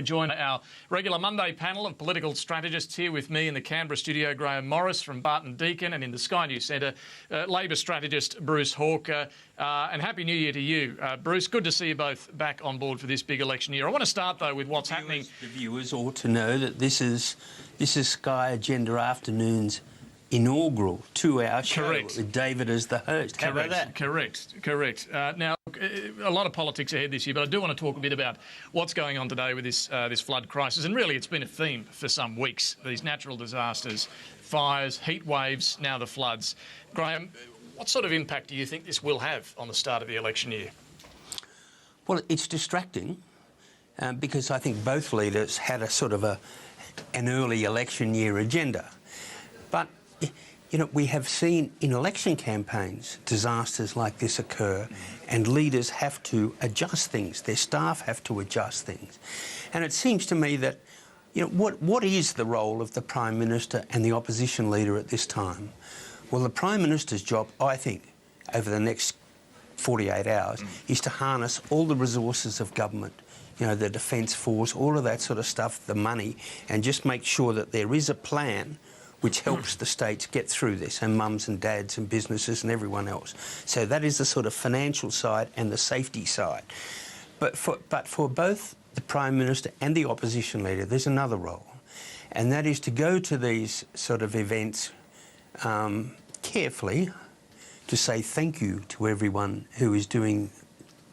Join our regular Monday panel of political strategists here with me in the Canberra studio, Grahame Morris from Barton Deakin, and in the Sky News Centre, Labor strategist Bruce Hawker. And Happy New Year to you, Bruce. Good to see you both back on board for this big election year. I want to start, though, with what's happening. The viewers ought to know that this is Sky Agenda Afternoon's inaugural 2-hour show. Correct. With David as the host. How about that? Correct. Now, a lot of politics ahead this year, but I do want to talk a bit about what's going on today with this flood crisis. And really, it's been a theme for some weeks. These natural disasters, fires, heat waves, now the floods. Grahame, what sort of impact do you think this will have on the start of the election year? Well, it's distracting because I think both leaders had a sort of an early election year agenda. But you know, we have seen in election campaigns disasters like this occur, and leaders have to adjust things. Their staff have to adjust things. And it seems to me that, you know, what is the role of the Prime Minister and the opposition leader at this time? Well, the Prime Minister's job, I think, over the next 48 hours, is to harness all the resources of government, you know, the Defence Force, all of that sort of stuff, the money, and just make sure that there is a plan which helps the states get through this, and mums and dads and businesses and everyone else. So that is the sort of financial side and the safety side. But for both the Prime Minister and the opposition leader, there's another role, and that is to go to these sort of events carefully, to say thank you to everyone who is doing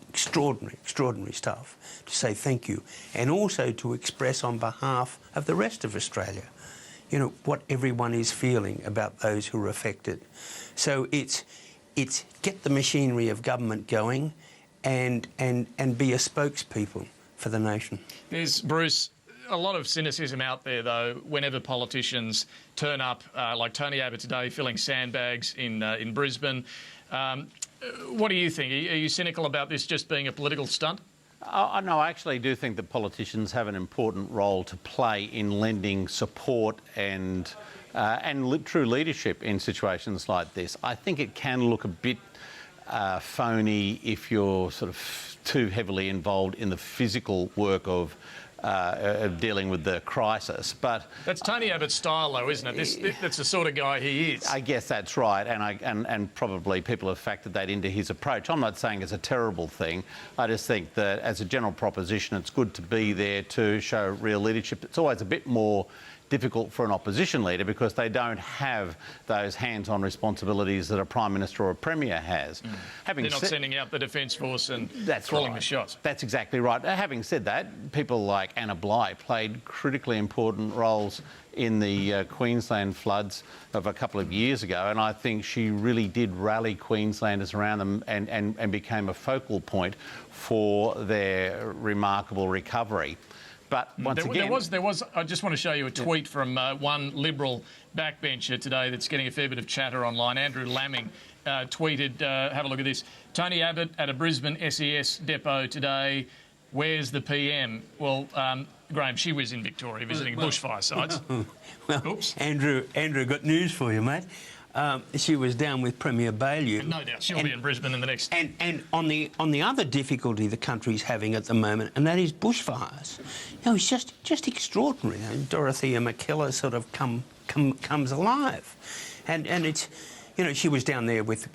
extraordinary stuff, to say thank you, and also to express on behalf of the rest of Australia, you know, what everyone is feeling about those who are affected. So it's get the machinery of government going and be a spokespeople for the nation. There's, Bruce, a lot of cynicism out there, though, whenever politicians turn up, like Tony Abbot today, filling sandbags in Brisbane. What do you think? Are you cynical about this just being a political stunt? No, I actually do think that politicians have an important role to play in lending support and true leadership in situations like this. I think it can look a bit phony if you're sort of too heavily involved in the physical work of dealing with the crisis, but that's Tony Abbot's style, though, isn't it? That's the sort of guy he is. I guess that's right, and probably people have factored that into his approach. I'm not saying it's a terrible thing. I just think that as a general proposition, it's good to be there to show real leadership. It's always a bit more difficult for an opposition leader because they don't have those hands-on responsibilities that a Prime Minister or a Premier has. They're not sending out the Defence Force and calling the shots. That's exactly right. Having said that, people like Anna Bligh played critically important roles in the Queensland floods of a couple of years ago, and I think she really did rally Queenslanders around them and became a focal point for their remarkable recovery. But once again, there was. I just want to show you a tweet from one Liberal backbencher today that's getting a fair bit of chatter online. Andrew Lamming tweeted, have a look at this. Tony Abbott at a Brisbane SES depot today. Where's the PM? Well, Grahame, she was in Victoria visiting bushfire sites. Well, oops. Andrew got news for you, mate. She was down with Premier Baillieu. No doubt, she'll be in Brisbane in the next. And on the other difficulty the country's having at the moment, and that is bushfires. You know, it's just extraordinary. You know, Dorothea McKellar sort of comes alive, and it's, you know, she was down there with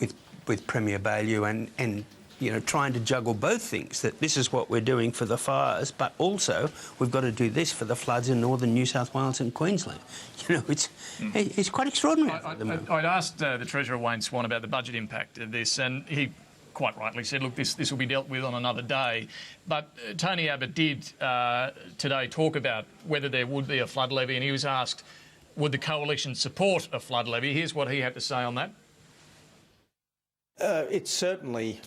Premier Baillieu and you know, trying to juggle both things, that this is what we're doing for the fires, but also we've got to do this for the floods in northern New South Wales and Queensland. You know, it's quite extraordinary. I'd asked the Treasurer, Wayne Swan, about the budget impact of this, and he quite rightly said, look, this will be dealt with on another day. But Tony Abbott did today talk about whether there would be a flood levy, and he was asked, would the coalition support a flood levy? Here's what he had to say on that. It's certainly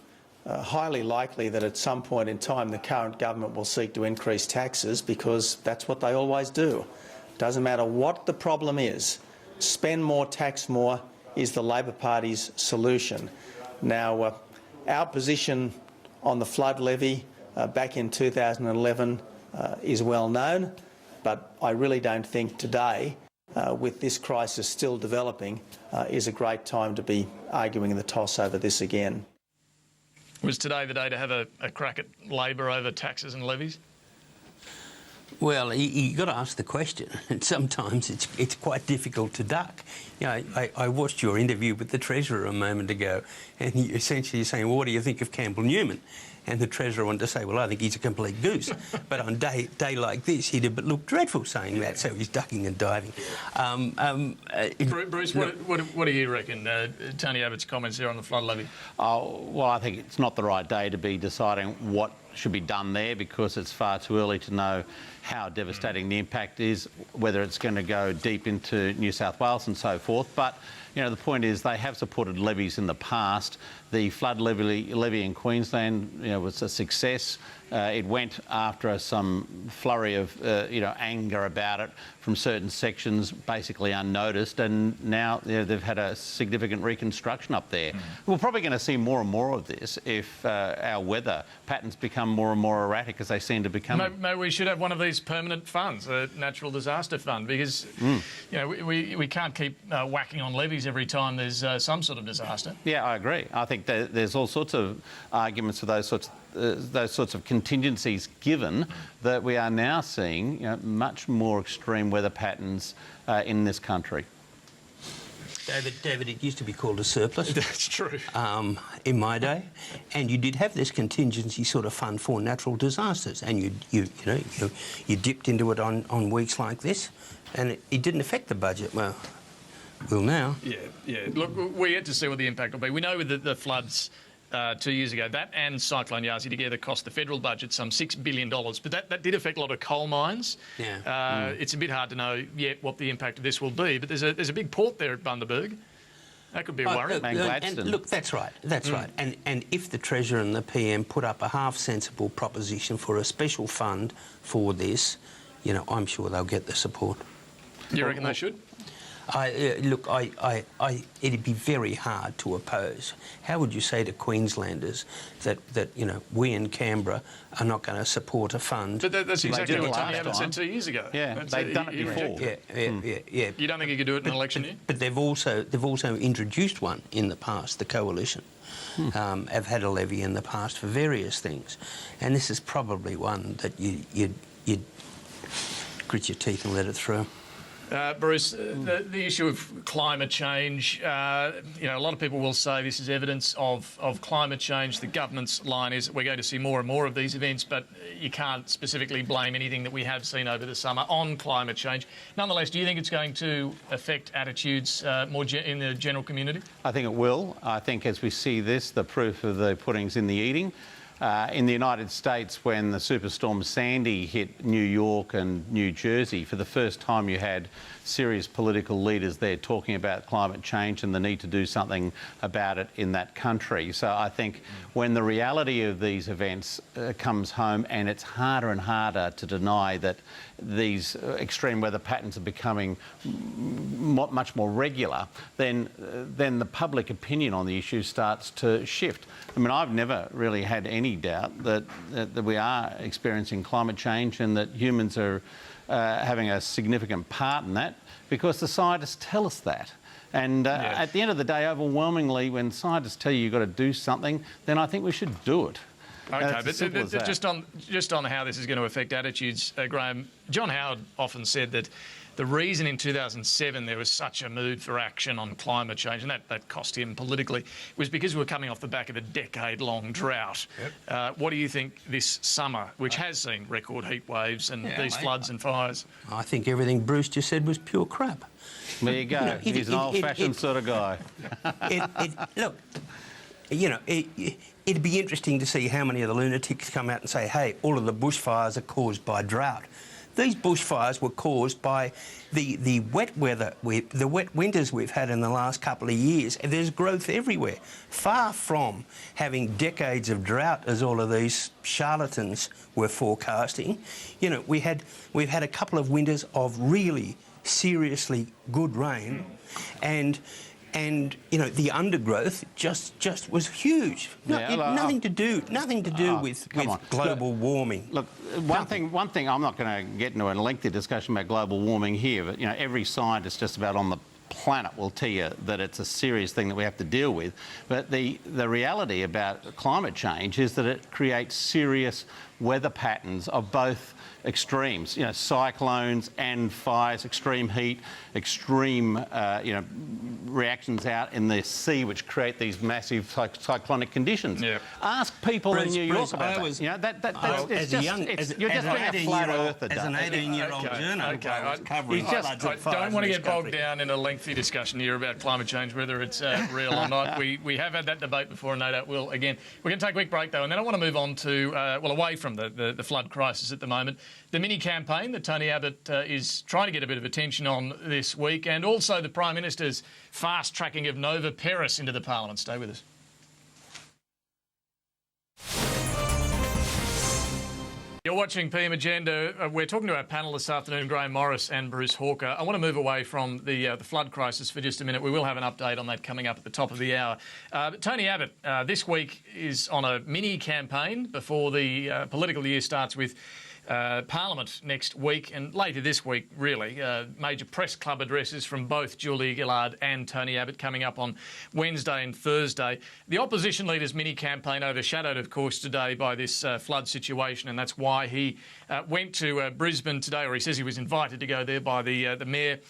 highly likely that at some point in time the current government will seek to increase taxes, because that's what they always do. Doesn't matter what the problem is, spend more, tax more is the Labor Party's solution. Now, our position on the flood levy back in 2011 is well known, but I really don't think today, with this crisis still developing, is a great time to be arguing the toss over this again. Was today the day to have a crack at Labor over taxes and levies? Well, you got to ask the question, and sometimes it's quite difficult to duck. You know, I watched your interview with the Treasurer a moment ago, and you essentially saying, well, what do you think of Campbell Newman? And the Treasurer wanted to say, well, I think he's a complete goose. But on day like this, he'd look dreadful saying that, so he's ducking and diving. Bruce, what do you reckon? Tony Abbott's comments there on the flood levy? Oh, well, I think it's not the right day to be deciding what should be done there, because it's far too early to know how devastating the impact is, whether it's going to go deep into New South Wales and so forth. But, you know, the point is they have supported levies in the past. The flood levy in Queensland, you know, was a success. It went after some flurry of, you know, anger about it from certain sections, basically unnoticed, and now, you know, they've had a significant reconstruction up there. We're probably going to see more and more of this if our weather patterns become more and more erratic, as they seem to become. Maybe we should have one of these permanent funds, a natural disaster fund, because you know, we can't keep whacking on levies every time there's some sort of disaster. Yeah, I agree. I think that there's all sorts of arguments for those sorts of contingencies, given that we are now seeing, you know, much more extreme weather patterns in this country. David, it used to be called a surplus. That's true. In my day, and you did have this contingency sort of fund for natural disasters, and you dipped into it on weeks like this, and it didn't affect the budget. Well, will now. Yeah. Look, we had to see what the impact will be. We know with the floods 2 years ago, that and Cyclone Yasi together cost the federal budget some $6 billion. But that did affect a lot of coal mines. Yeah. It's a bit hard to know yet what the impact of this will be. But there's a big port there at Bundaberg. That could be a worry. Look, that's right. That's right. And if the Treasurer and the PM put up a half-sensible proposition for a special fund for this, you know, I'm sure they'll get the support. You reckon they should? It'd be very hard to oppose. How would you say to Queenslanders that you know, we in Canberra are not going to support a fund? But that's exactly what Tony Abbot said 2 years ago. Yeah, they've done it before. Yeah. You don't think you could do it in an election year? But they've also introduced one in the past. The Coalition have had a levy in the past for various things, and this is probably one that you'd grit your teeth and let it through. Bruce, the issue of climate change, you know, a lot of people will say this is evidence of climate change. The government's line is that we're going to see more and more of these events, but you can't specifically blame anything that we have seen over the summer on climate change. Nonetheless, do you think it's going to affect attitudes more in the general community? I think it will. I think as we see this, the proof of the pudding's in the eating. In the United States, when the superstorm Sandy hit New York and New Jersey, for the first time you had serious political leaders there talking about climate change and the need to do something about it in that country. So I think when the reality of these events comes home, and it's harder and harder to deny that these extreme weather patterns are becoming much more regular, then the public opinion on the issue starts to shift. I mean, I've never really had any doubt that we are experiencing climate change and that humans are having a significant part in that, because the scientists tell us that. And at the end of the day, overwhelmingly, when scientists tell you you've got to do something, then I think we should do it. OK, but just on how this is going to affect attitudes, Graham, John Howard often said that the reason in 2007 there was such a mood for action on climate change, and that cost him politically, was because we were coming off the back of a decade-long drought. Yep. What do you think this summer, which has seen record heat waves and these floods and fires? I think everything Bruce just said was pure crap. There you go. He's an old-fashioned sort of guy. Look, you know, it'd be interesting to see how many of the lunatics come out and say, hey, all of the bushfires are caused by drought. These bushfires were caused by the wet weather, the wet winters we've had in the last couple of years. And there's growth everywhere. Far from having decades of drought, as all of these charlatans were forecasting. You know, we've had a couple of winters of really seriously good rain, and you know, the undergrowth just was huge. Nothing to do with global warming. Look, one thing. I'm not going to get into a lengthy discussion about global warming here, but you know, every scientist just about on the planet will tell you that it's a serious thing that we have to deal with. But the reality about climate change is that it creates serious weather patterns of both extremes, cyclones and fires, extreme heat, extreme, reactions out in the sea which create these massive cyclonic conditions. Yeah. Ask people in New York about was, that. You're just being a flat earther. As an 18-year-old journalist, I was covering floods and fires. I don't want to get bogged country. down in a lengthy discussion here about climate change, whether it's real or not. We have had that debate before, and no doubt will again. We're going to take a quick break, though, and then I want to move on to, away from the flood crisis at the moment, the mini-campaign that Tony Abbot is trying to get a bit of attention on this week, and also the Prime Minister's fast-tracking of Nova Peris into the Parliament. Stay with us. You're watching PM Agenda. We're talking to our panel this afternoon, Grahame Morris and Bruce Hawker. I want to move away from the flood crisis for just a minute. We will have an update on that coming up at the top of the hour. Tony Abbot this week is on a mini-campaign before the political year starts with Parliament next week, and later this week, really. Major press club addresses from both Julia Gillard and Tony Abbot coming up on Wednesday and Thursday. The opposition leader's mini-campaign overshadowed, of course, today by this flood situation, and that's why he went to Brisbane today, or he says he was invited to go there by the Mayor,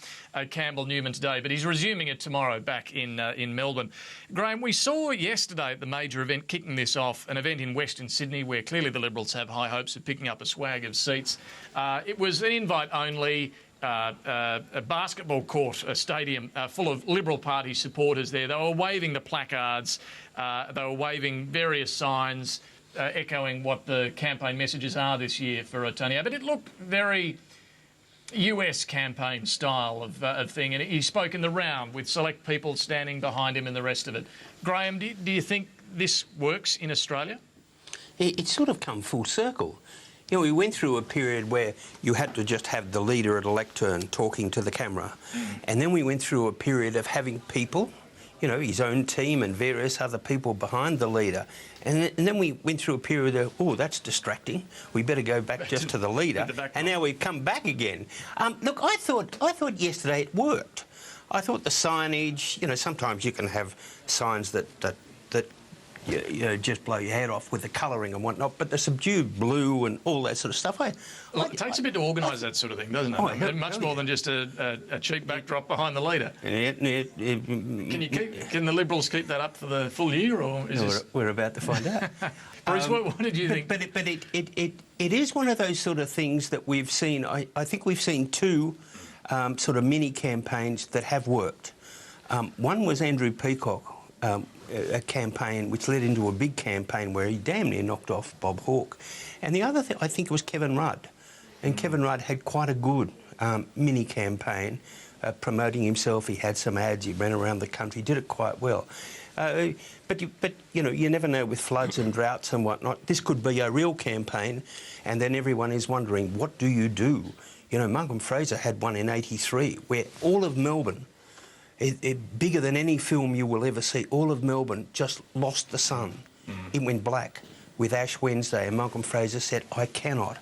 Campbell Newman, today, but he's resuming it tomorrow back in Melbourne. Grahame, we saw yesterday at the major event kicking this off, an event in Western Sydney where clearly the Liberals have high hopes of picking up a swag of seats. It was an invite-only a basketball court, a stadium full of Liberal Party supporters there. They were waving the placards, they were waving various signs echoing what the campaign messages are this year for Tony Abbott. It looked very US campaign style of thing, and he spoke in the round with select people standing behind him and the rest of it. Grahame, do you think this works in Australia? It's sort of come full circle. We went through a period where you had to just have the leader at a lectern talking to the camera. And then we went through a period of having people, his own team and various other people behind the leader. And then we went through a period of, that's distracting. We better go back just to the leader. And now we've come back again. Look, I thought yesterday it worked. I thought the signage, sometimes you can have signs that just blow your head off with the colouring and whatnot, but the subdued blue and all that sort of stuff. It takes a bit to organise that sort of thing, doesn't it? Much more than just a cheap backdrop behind the leader. Can the Liberals keep that up for the full year, or is we're about to find out. Bruce, what did you think? But it is one of those sort of things that we've seen. I think we've seen two sort of mini campaigns that have worked. One was Andrew Peacock. A campaign which led into a big campaign where he damn near knocked off Bob Hawke. And the other thing, I think, was Kevin Rudd. And Kevin Rudd had quite a good mini campaign promoting himself. He had some ads, he ran around the country, did it quite well. But you never know with floods and droughts and whatnot. This could be a real campaign, and then everyone is wondering, what do you do? Malcolm Fraser had one in '83 where all of Melbourne, bigger than any film you will ever see, all of Melbourne just lost the sun. It went black with Ash Wednesday, and Malcolm Fraser said, I cannot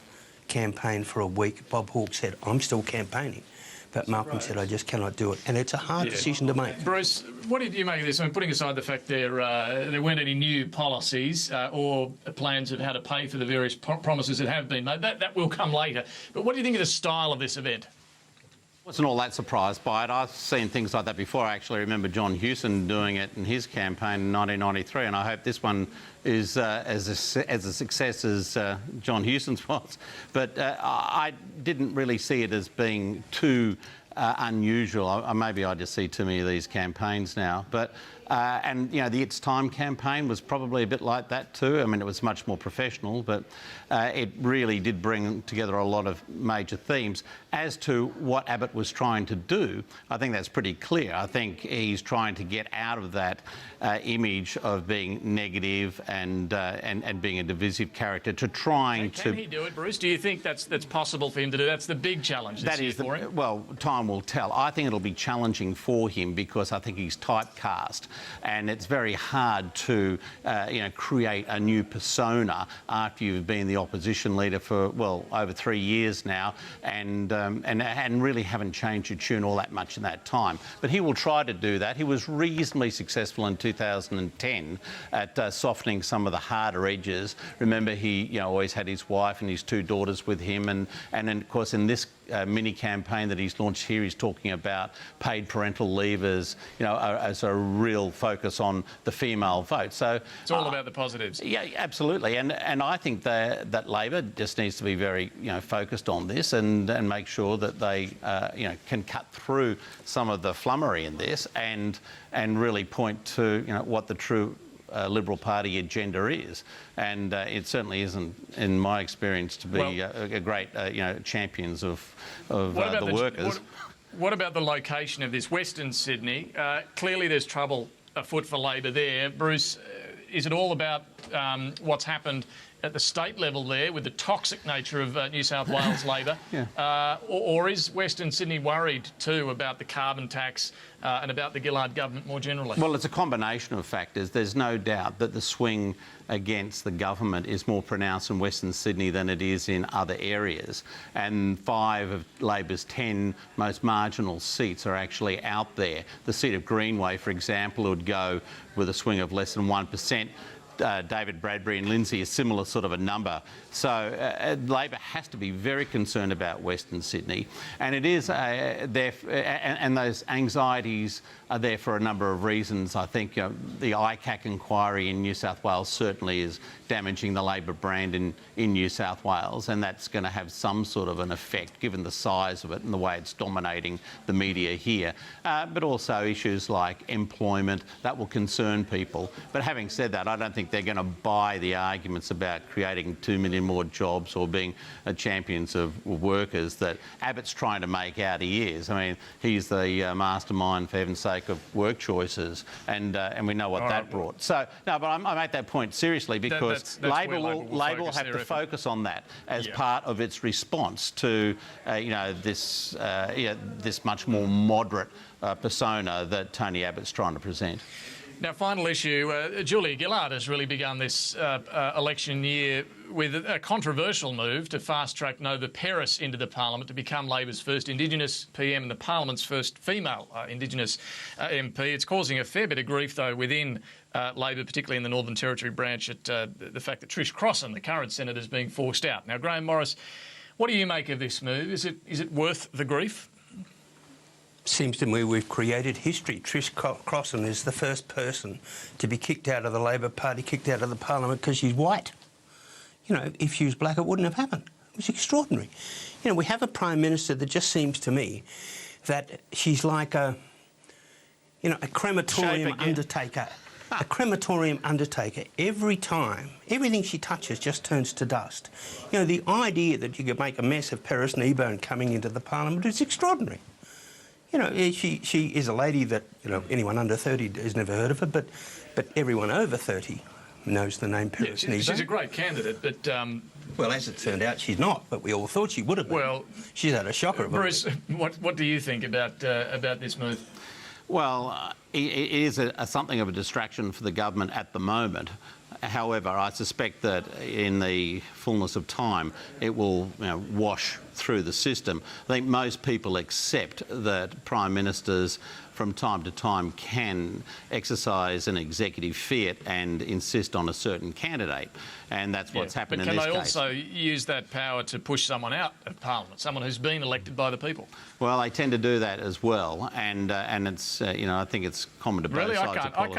campaign for a week. Bob Hawke said, I'm still campaigning. But Malcolm said, I just cannot do it. And it's a hard decision to make. Bruce, what did you make of this? I mean, putting aside the fact there weren't any new policies or plans of how to pay for the various promises that have been made. That will come later. But what do you think of the style of this event? I wasn't all that surprised by it. I've seen things like that before. I actually remember John Hewson doing it in his campaign in 1993, and I hope this one is as a success as John Hewson's was. But I didn't really see it as being too unusual. Maybe I just see too many of these campaigns now. But the It's Time campaign was probably a bit like that too. I mean, it was much more professional, but it really did bring together a lot of major themes. As to what Abbott was trying to do, I think that's pretty clear. I think he's trying to get out of that image of being negative and being a divisive character to trying to... Can he do it, Bruce? Do you think that's possible for him to do? That's the big challenge this year for him. Well, time time will tell. I think it'll be challenging for him because I think he's typecast, and it's very hard to create a new persona after you've been the opposition leader for, well, over 3 years now, and really haven't changed your tune all that much in that time. But he will try to do that. He was reasonably successful in 2010 at softening some of the harder edges. Remember, he always had his wife and his 2 daughters with him, and then, of course, in this mini campaign that he's launched here, he's talking about paid parental leave as a real focus on the female vote. So it's all about the positives. Yeah, absolutely. And I think that Labor just needs to be very focused on this and make sure that they can cut through some of the flummery in this and really point to what the true Liberal Party agenda is, and it certainly isn't, in my experience, to be a great champions of the workers. What about the location of this? Western Sydney. Clearly, there's trouble afoot for Labor there. Bruce, is it all about what's happened at the state level there with the toxic nature of New South Wales Labor? Yeah. Or is Western Sydney worried too about the carbon tax and about the Gillard government more generally? Well, it's a combination of factors. There's no doubt that the swing against the government is more pronounced in Western Sydney than it is in other areas. And 5 of Labor's 10 most marginal seats are actually out there. The seat of Greenway, for example, would go with a swing of less than 1%. David Bradbury and Lindsay, a similar sort of a number. So Labor has to be very concerned about Western Sydney, and it is there, and those anxieties are there for a number of reasons. I think the ICAC inquiry in New South Wales certainly is damaging the Labor brand in New South Wales, and that's going to have some sort of an effect given the size of it and the way it's dominating the media here. But also issues like employment, that will concern people. But having said that, I don't think they're going to buy the arguments about creating 2 million more jobs or being champions of workers that Abbott's trying to make out he is. I mean, he's the mastermind, for heaven's sake, of work choices, and we know what that brought. So, no, but I make that point seriously because Labor will have to focus on that as part of its response to this much more moderate persona that Tony Abbott's trying to present. Now, final issue, Julia Gillard has really begun this election year with a controversial move to fast-track Nova Peris into the Parliament to become Labor's first Indigenous PM and the Parliament's first female Indigenous MP. It's causing a fair bit of grief, though, within Labor, particularly in the Northern Territory branch, at the fact that Trish Crossan, the current senator, is being forced out. Now, Grahame Morris, what do you make of this move? Is it worth the grief? Seems to me we've created history. Trish Crossan is the first person to be kicked out of the Labor Party, kicked out of the Parliament because she's white. If she was black, it wouldn't have happened. It was extraordinary. We have a Prime Minister that just seems to me that she's like a crematorium undertaker. A crematorium undertaker. Every time, everything she touches just turns to dust. The idea that you could make a mess of Peris Kneebone coming into the Parliament is extraordinary. She is a lady that, anyone under 30 has never heard of her, but everyone over 30 knows the name Peris Kneebone. She's a great candidate, but... well, as it turned out, she's not, but we all thought she would have been. Well, she's had a shocker of Bruce, what do you think about this move? Well, it is something of a distraction for the government at the moment. However, I suspect that in the fullness of time, it will wash through the system. I think most people accept that Prime Ministers from time to time can exercise an executive fiat and insist on a certain candidate. And that's what's happened in this case. But can they also use that power to push someone out of Parliament, someone who's been elected by the people? Well, they tend to do that as well, and it's I think it's common to both sides of politics.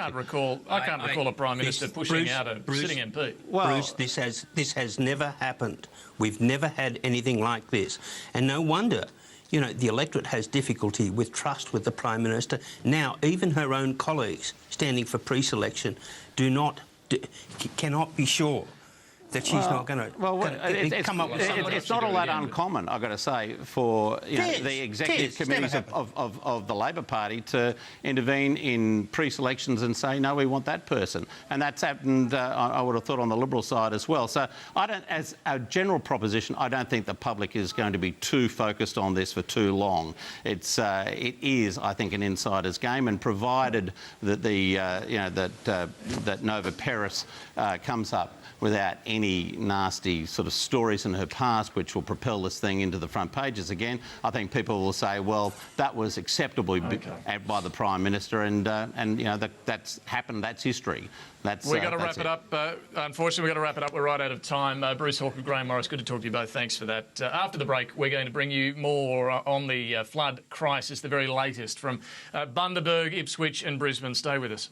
I can't recall a Prime Minister pushing out a sitting MP. Well, Bruce, this has never happened. We've never had anything like this, and no wonder. The electorate has difficulty with trust with the Prime Minister. Now, even her own colleagues standing for pre-selection cannot be sure that she's not going to come up with something. It's not all that uncommon, I've got to say, for the executive committees of the Labor Party to intervene in pre-selections and say, no, we want that person. And that's happened, I would have thought, on the Liberal side as well. So as a general proposition, I don't think the public is going to be too focused on this for too long. It is, I think, an insider's game, and provided that that Nova Peris comes up without any nasty sort of stories in her past which will propel this thing into the front pages again, I think people will say, well, that was acceptable by the Prime Minister, and that's happened, that's history. We've got to wrap it up. Unfortunately, we've got to wrap it up. We're right out of time. Bruce Hawker, Grahame Morris, good to talk to you both. Thanks for that. After the break, we're going to bring you more on the flood crisis, the very latest from Bundaberg, Ipswich and Brisbane. Stay with us.